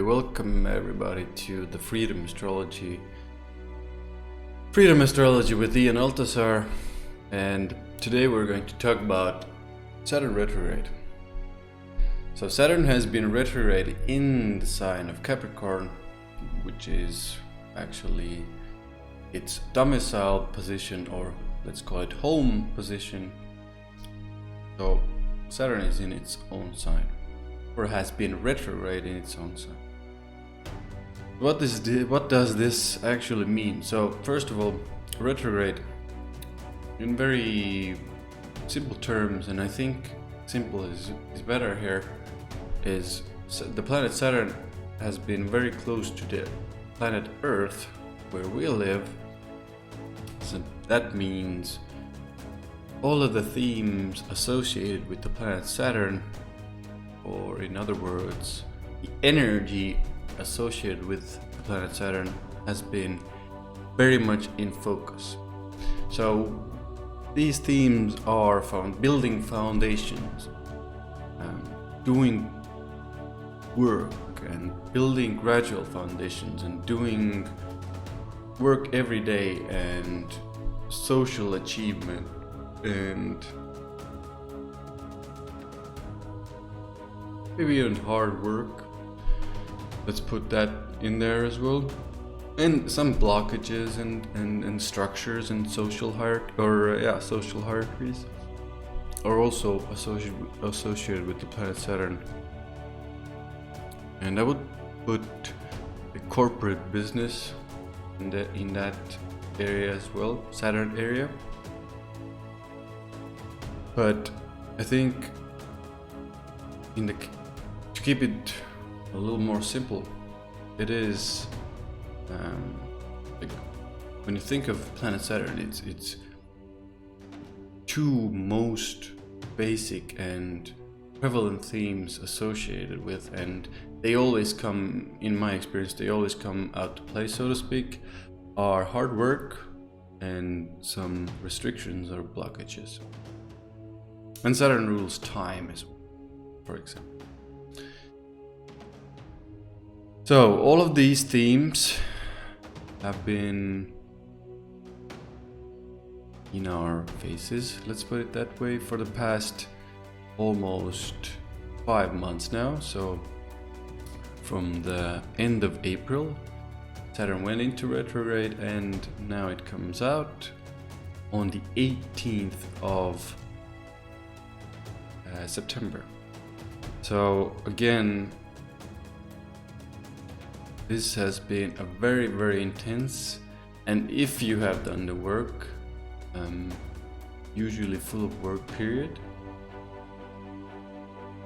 Welcome everybody to the Freedom Astrology. Freedom Astrology with Ian Altasar. And today we're going to talk about Saturn retrograde. So Saturn has been retrograde in the sign of Capricorn, which is actually its domicile position, or let's call it home position. So Saturn is in its own sign, or has been retrograde in its own sign. What does this actually mean? So first of all, retrograde, in very simple terms, and I think simple is better here, is the planet Saturn has been very close to the planet Earth where we live. So that means all of the themes associated with the planet Saturn, or in other words, the energy associated with the planet Saturn, has been very much in focus. So these themes are building foundations, doing work and building gradual foundations, and doing work every day, and social achievement, and maybe even hard work. Let's put that in there as well. And some blockages and structures and social social hierarchies are also associated with the planet Saturn. And I would put the corporate business in that area as well, Saturn area. But I think to keep it a little more simple, it is when you think of planet Saturn, it's two most basic and prevalent themes associated with, and they always come, in my experience, they always come out to play, so to speak, are hard work and some restrictions or blockages. And Saturn rules time as well, for example. So all of these themes have been in our faces, let's put it that way, for the past almost 5 months now. So from the end of April, Saturn went into retrograde, and now it comes out on the 18th of September. So again, this has been a very, very intense, and if you have done the work, usually full of work period.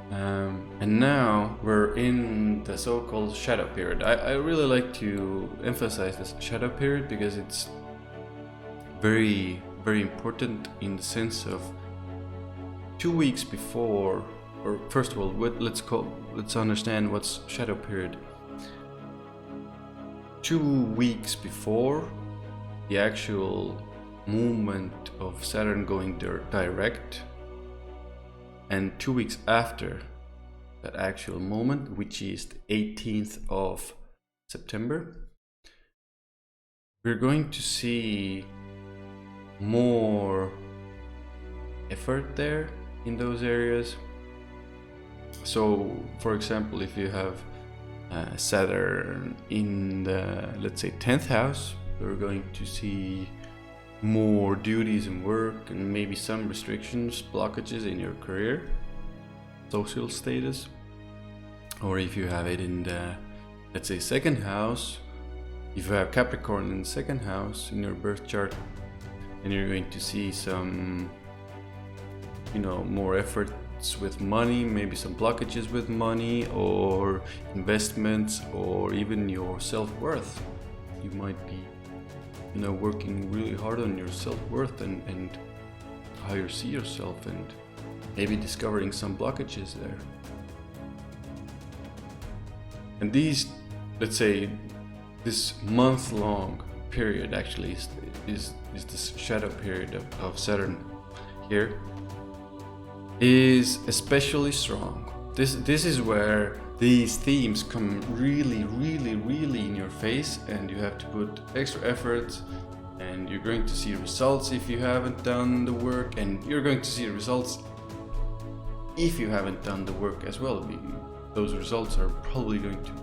And now we're in the so-called shadow period. I really like to emphasize this shadow period because it's very, very important, in the sense of 2 weeks before, or first of all, let's understand what's shadow period. 2 weeks before the actual movement of Saturn going direct, and 2 weeks after that actual moment, which is the 18th of September, we're going to see more effort there in those areas. So for example, if you have Saturn in the, let's say, 10th house, we're going to see more duties and work, and maybe some restrictions, blockages in your career, social status. Or if you have it in the, let's say, 2nd house, if you have Capricorn in the 2nd house in your birth chart, then you're going to see some, more efforts with money, maybe some blockages with money or investments, or even your self-worth. You might be working really hard on your self-worth and how you see yourself, and maybe discovering some blockages there. And these, let's say, this month-long period actually is this shadow period of Saturn here, is especially strong. This is where these themes come really in your face, and you have to put extra effort, and you're going to see results if you haven't done the work, and you're going to see results if you haven't done the work as well. Those results are probably going to be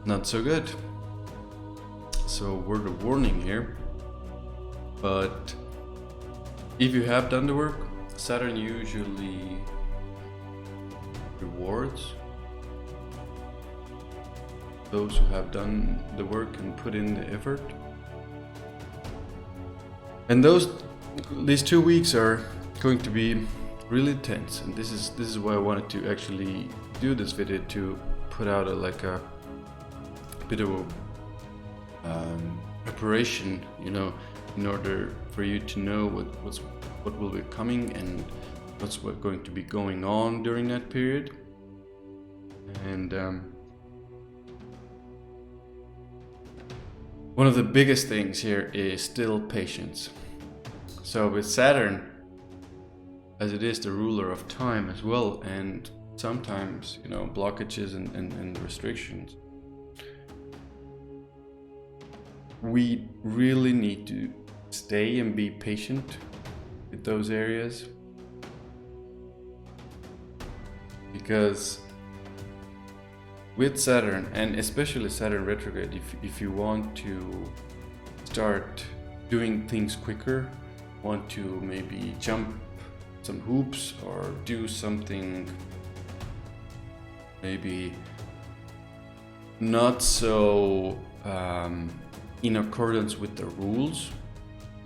not so good. So word of warning here. But if you have done the work, Saturn usually rewards those who have done the work and put in the effort. And these 2 weeks are going to be really tense, and this is why I wanted to actually do this video, to put out a bit of a preparation, in order for you to know what will be coming and what's going to be going on during that period. And one of the biggest things here is still patience. So with Saturn, as it is the ruler of time as well, and sometimes blockages and restrictions, we really need to stay and be patient with those areas, because with Saturn, and especially Saturn retrograde, if you want to start doing things quicker, want to maybe jump some hoops or do something maybe not so in accordance with the rules,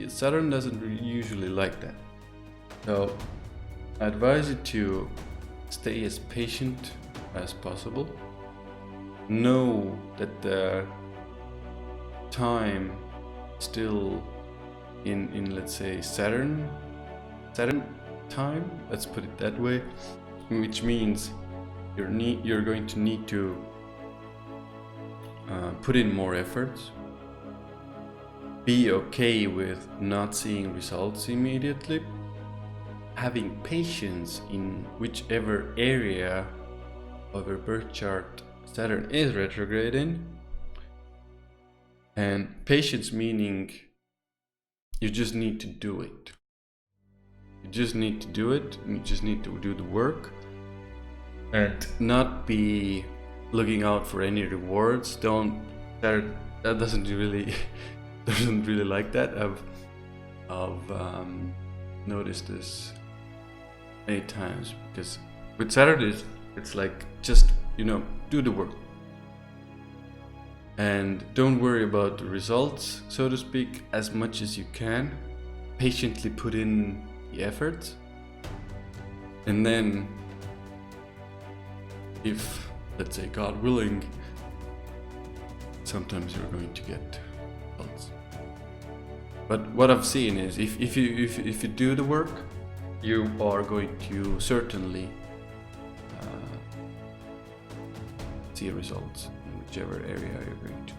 Saturn doesn't usually like that. So I advise you to stay as patient as possible. Know that the time still in let's say Saturn time, let's put it that way, which means you're going to need to put in more efforts. Be okay with not seeing results immediately. Having patience in whichever area of your birth chart Saturn is retrograde in. And patience meaning you just need to do it. You just need to do it. You just need to do the work and not be looking out for any rewards. That doesn't really like that. I've noticed this many times, because with Saturn it's like just do the work and don't worry about the results, so to speak, as much as you can. Patiently put in the effort, and then if, let's say, God willing, sometimes you're going to get results. But what I've seen is if you do the work, you are going to certainly see results in whichever area you're going to.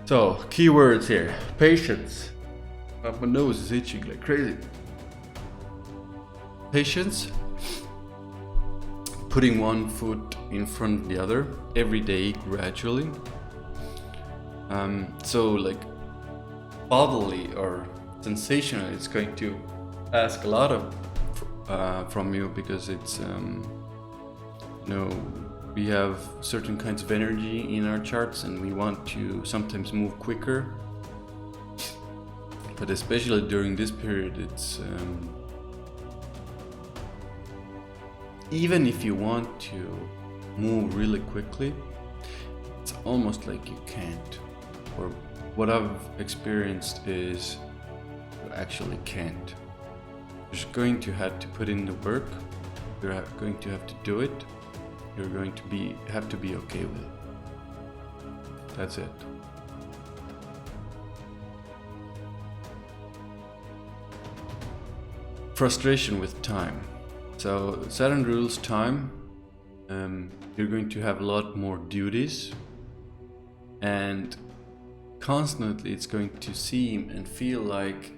So, keywords here: patience. My nose is itching like crazy. Patience. Putting one foot in front of the other every day, gradually. So, like, bodily or sensational, it's going to ask a lot of from you, because it's we have certain kinds of energy in our charts, and we want to sometimes move quicker. But especially during this period, it's even if you want to move really quickly, it's almost like you can't. Or what I've experienced is you actually can't. You're just going to have to put in the work. You're going to have to do it. You're going to have to be okay with it. That's it. Frustration with time. So Saturn rules time. You're going to have a lot more duties, and constantly it's going to seem and feel like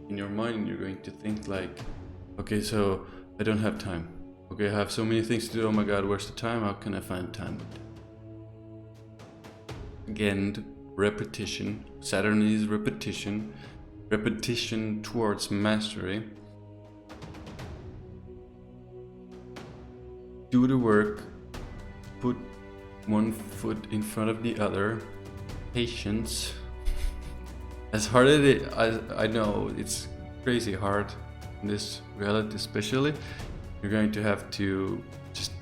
in your mind you're going to think like, okay, so I don't have time. Okay, I have so many things to do. Oh my god, where's the time? How can I find time? Again, repetition. Saturn is repetition. Repetition towards mastery. Do the work. Put one foot in front of the other. Patience. As hard as it, I know it's crazy hard in this reality, especially. You're going to have to just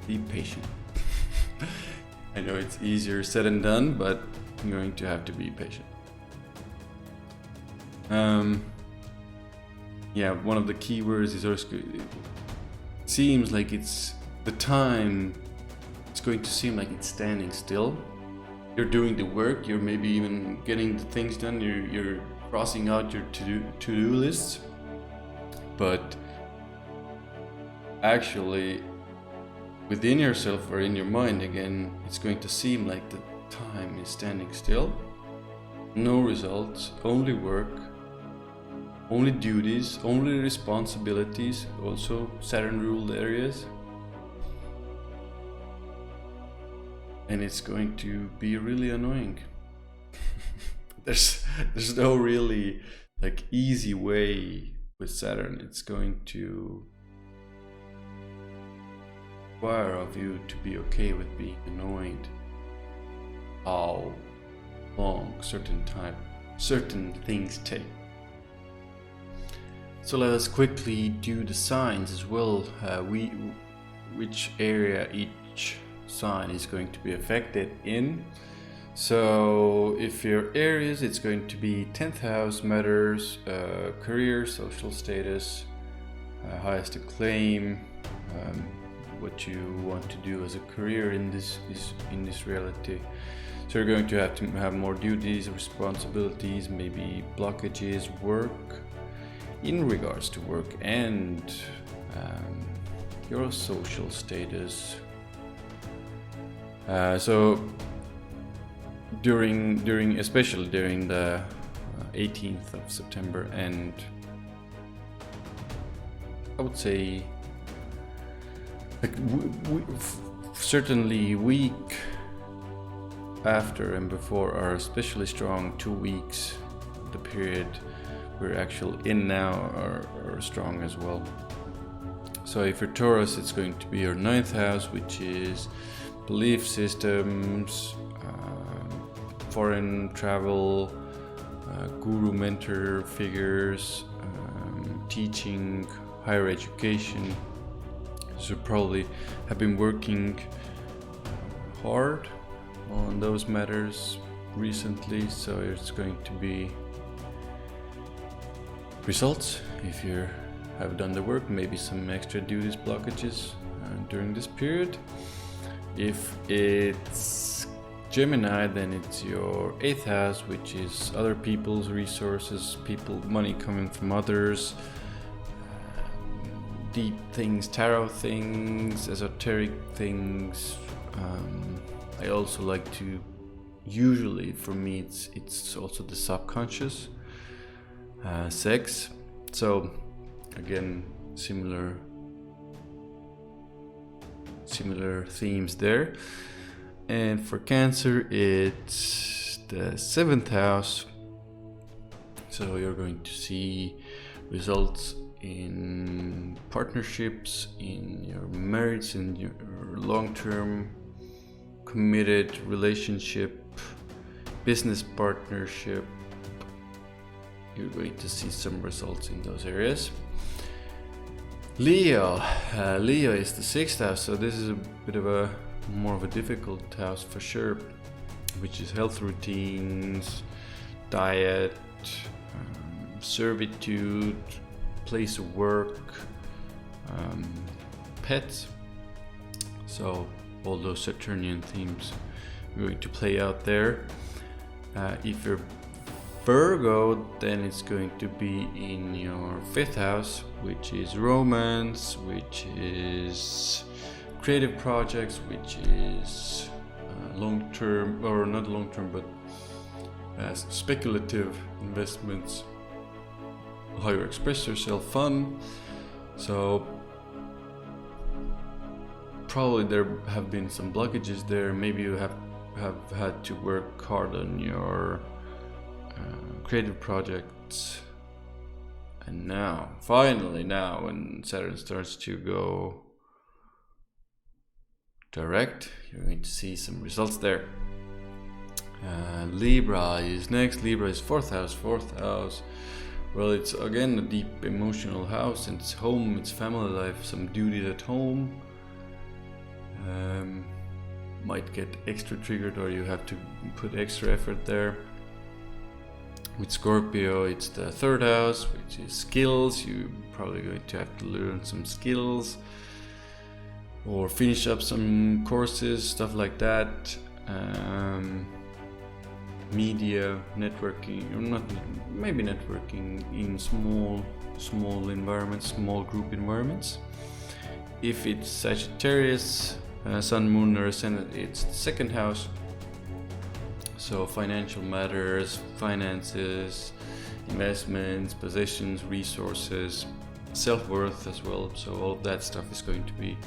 be patient. I know it's easier said than done, but you're going to have to be patient. Yeah, one of the key words is also, it seems like it's the time. It's going to seem like it's standing still. You're doing the work. You're maybe even getting the things done. You're crossing out your to-do lists, but actually within yourself or in your mind, again, it's going to seem like the time is standing still. No results, only work, only duties, only responsibilities, also Saturn ruled areas. And it's going to be really annoying. There's no really like easy way with Saturn. It's going to require of you to be okay with being annoyed. How long certain things take. So let us quickly do the signs as well. Which area each sign is going to be affected in. So if your Aries, it's going to be 10th house matters, career, social status, highest acclaim, what you want to do as a career in this reality. So you're going to have more duties, responsibilities, maybe blockages, work in regards to work and your social status. So especially during the 18th of September, and I would say like certainly week after and before are especially strong. 2 weeks, the period we're actually in now, are strong as well. So if you're Taurus, it's going to be your 9th house, which is belief systems, foreign travel, guru mentor figures, teaching, higher education. So probably have been working hard on those matters recently, so it's going to be results if you have done the work, maybe some extra duties, blockages during this period. If it's Gemini, then it's your 8th house, which is other people's resources, money coming from others, deep things, tarot things, esoteric things. I also like to, usually for me, it's also the subconscious, sex. So again, similar themes there. And for Cancer, it's the 7th house. So you're going to see results in partnerships, in your marriage, in your long-term committed relationship, business partnership. You're going to see some results in those areas. Leo is the 6th house, so this is a bit of more of a difficult house for sure, which is health routines, diet, servitude, place of work, pets. So all those Saturnian themes are going to play out there. If you're Virgo, then it's going to be in your 5th house, which is romance, which is creative projects, which is long-term, or not long-term, but speculative investments, how you express yourself, fun, So probably there have been some blockages there. Maybe you have had to work hard on your creative projects, and now finally, now when Saturn starts to go direct, you're going to see some results there. Libra is next. Libra is fourth house. Well, it's again a deep emotional house. It's home, it's family life, some duties at home. Might get extra triggered, or you have to put extra effort there. With Scorpio, it's the third house, which is skills. You're probably going to have to learn some skills or finish up some courses, stuff like that. Media, networking, or not, maybe networking in small environments, small group environments. If it's Sagittarius, Sun, Moon, or Ascendant, it's the second house. So financial matters, finances, investments, possessions, resources, self-worth as well. So all of that stuff is going to be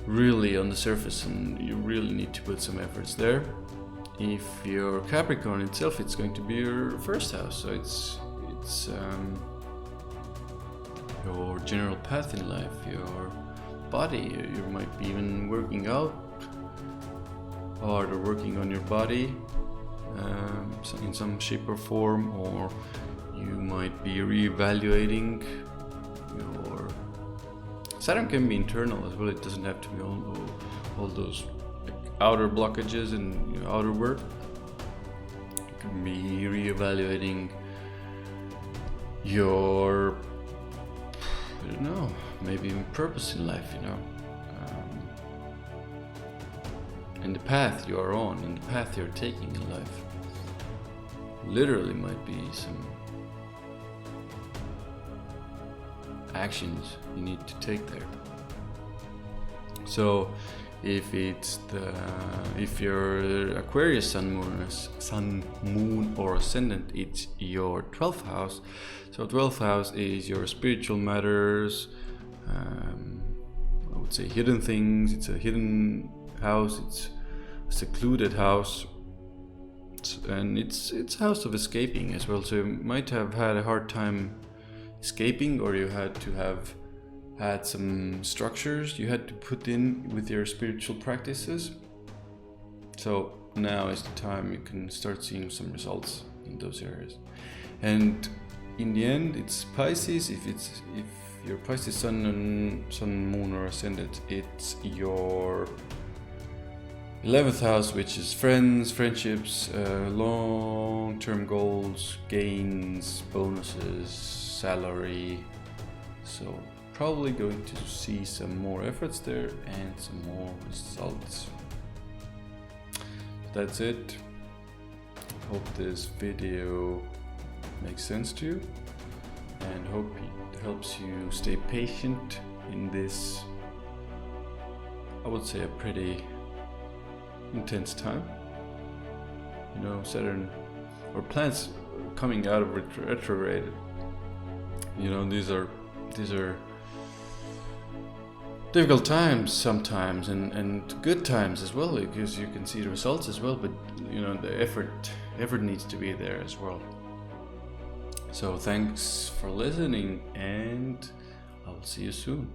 really on the surface, and you really need to put some efforts there. If you're Capricorn itself, it's going to be your first house. So it's your general path in life, your body. You might be even working out hard or working on your body in some shape or form, or you might be reevaluating your... Saturn can be internal as well. It doesn't have to be all those like outer blockages and outer work. You can be reevaluating your, I don't know, maybe even purpose in life, and the path you are on, and the path you're taking in life. Literally might be some actions you need to take there. So if you're Aquarius sun, moon or ascendant, it's your 12th house. So 12th house is your spiritual matters, I would say hidden things. It's a hidden house, it's a secluded house, and it's a house of escaping as well. So you might have had a hard time escaping, or you had to have had some structures you had to put in with your spiritual practices. So now is the time you can start seeing some results in those areas. And in the end, it's Pisces. If you're Pisces sun, moon, or ascendant, it's your 11th house, which is friends, friendships, long-term goals, gains, bonuses, salary. So probably going to see some more efforts there and some more results. That's it. Hope this video makes sense to you, and hope it helps you stay patient in this, I would say, a pretty intense time. Saturn, or planets coming out of retrograde, these are difficult times sometimes, and good times as well, because you can see the results as well, but the effort needs to be there as well. So thanks for listening, and I'll see you soon.